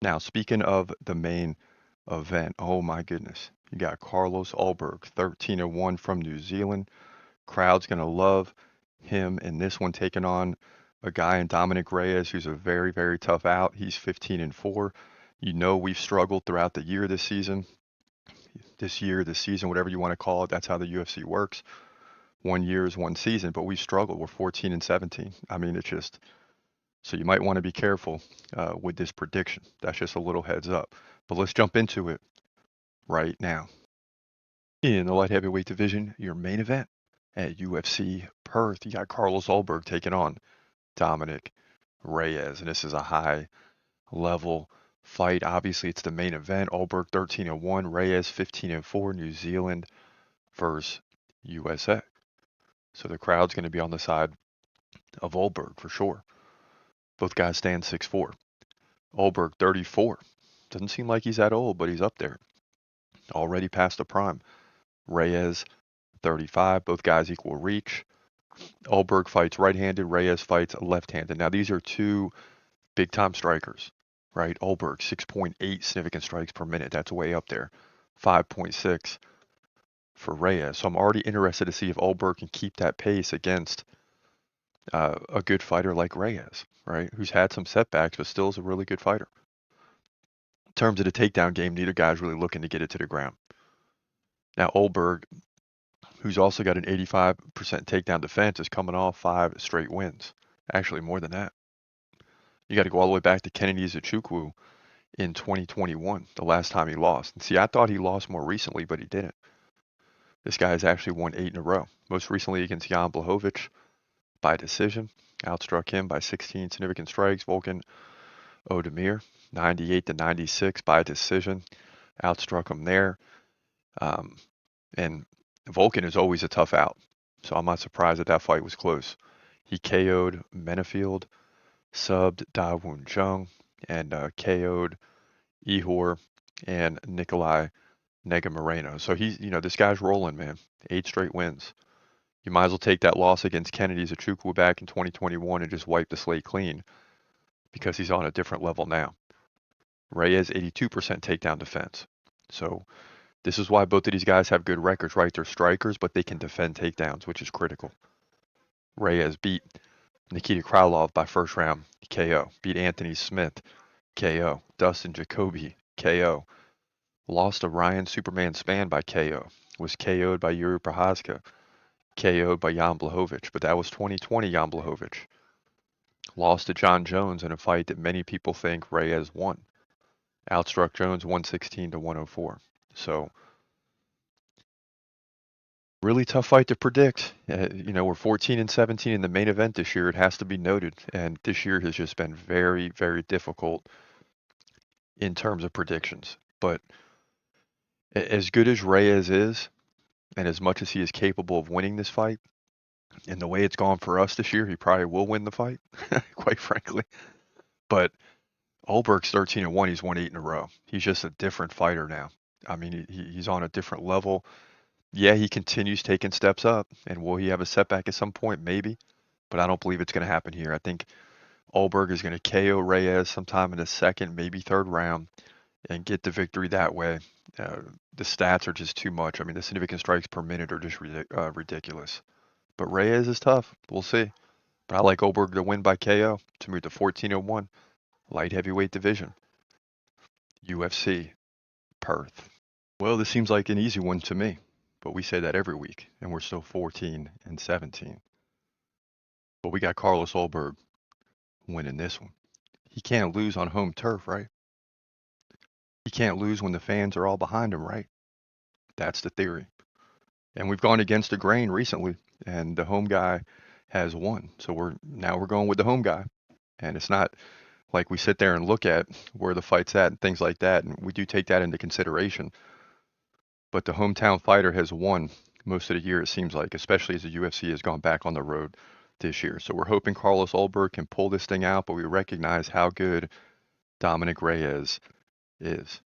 Now, speaking of the main event, oh my goodness, you got Carlos Ulberg, 13-1 from New Zealand. Crowd's gonna love him in this one, taking on a guy in Dominick Reyes who's a very, very tough out. He's 15-4. You know we've struggled throughout the year this season. This season, whatever you want to call it, that's how the UFC works. 1 year is one season, but we struggled. We're 14-17. I mean, it's just so you might want to be careful with this prediction. That's just a little heads up. But let's jump into it right now. In the light heavyweight division, your main event at UFC Perth, you got Carlos Ulberg taking on Dominick Reyes, and this is a high level fight. Obviously, it's the main event. Ulberg 13-1, Reyes 15-4, New Zealand versus USA. So the crowd's going to be on the side of Ulberg for sure. Both guys stand 6'4". Ulberg 34. Doesn't seem like he's that old, but he's up there. Already past the prime. Reyes 35. Both guys equal reach. Ulberg fights right-handed. Reyes fights left-handed. Now these are two big-time strikers, right? Ulberg 6.8 significant strikes per minute. That's way up there. 5.6 for Reyes. So I'm already interested to see if Ulberg can keep that pace against a good fighter like Reyes, right? Who's had some setbacks, but still is a really good fighter. In terms of the takedown game, neither guy's really looking to get it to the ground. Now, Ulberg, who's also got an 85% takedown defense, is coming off 5 straight wins. Actually, more than that. You got to go all the way back to Kennedy Zachukwu in 2021, the last time he lost. And see, I thought he lost more recently, but he didn't. This guy has actually won 8 in a row. Most recently against Jan Blachowicz by decision. Outstruck him by 16 significant strikes. Volkan Oezdemir, 98-96 by decision. Outstruck him there. And Volkan is always a tough out. So I'm not surprised that fight was close. He KO'd Menefield, subbed Da Woon Jung, and KO'd Ihor and Nikolai Negumereanu. So this guy's rolling, man. 8 straight wins. You might as well take that loss against Kennedy Zachukwu back in 2021 and just wipe the slate clean because he's on a different level now. Reyes, 82% takedown defense. So this is why both of these guys have good records, right? They're strikers, but they can defend takedowns, which is critical. Reyes beat Nikita Krylov by first round KO. Beat Anthony Smith KO. Dustin Jacoby KO. Lost to Ryan Superman Spann by KO. Was KO'd by Yuri Prochazka. KO'd by Jan Blachowicz, but that was 2020 Jan Blachowicz. Lost to John Jones in a fight that many people think Reyes won. Outstruck Jones 116-104. So really tough fight to predict. We're 14-17 in the main event this year. It has to be noted, and this year has just been very, very difficult in terms of predictions. But as good as Reyes is, and as much as he is capable of winning this fight, and the way it's gone for us this year, he probably will win the fight, quite frankly. But Ulberg's 13-1. He's won 8 in a row. He's just a different fighter now. I mean, he's on a different level. Yeah, he continues taking steps up, and will he have a setback at some point? Maybe, but I don't believe it's going to happen here. I think Ulberg is going to KO Reyes sometime in the second, maybe third round, and get the victory that way. The stats are just too much. I mean, the significant strikes per minute are just ridiculous. But Reyes is tough. We'll see. But I like Ulberg to win by KO to move to 14-1, light heavyweight division, UFC Perth. Well, this seems like an easy one to me. But we say that every week, and we're still 14-17. But we got Carlos Ulberg winning this one. He can't lose on home turf, right? He can't lose when the fans are all behind him, right? That's the theory. And we've gone against the grain recently, and the home guy has won. So we're going with the home guy. And it's not like we sit there and look at where the fight's at and things like that, and we do take that into consideration. But the hometown fighter has won most of the year, it seems like, especially as the UFC has gone back on the road this year. So we're hoping Carlos Ulberg can pull this thing out, but we recognize how good Dominick Reyes is.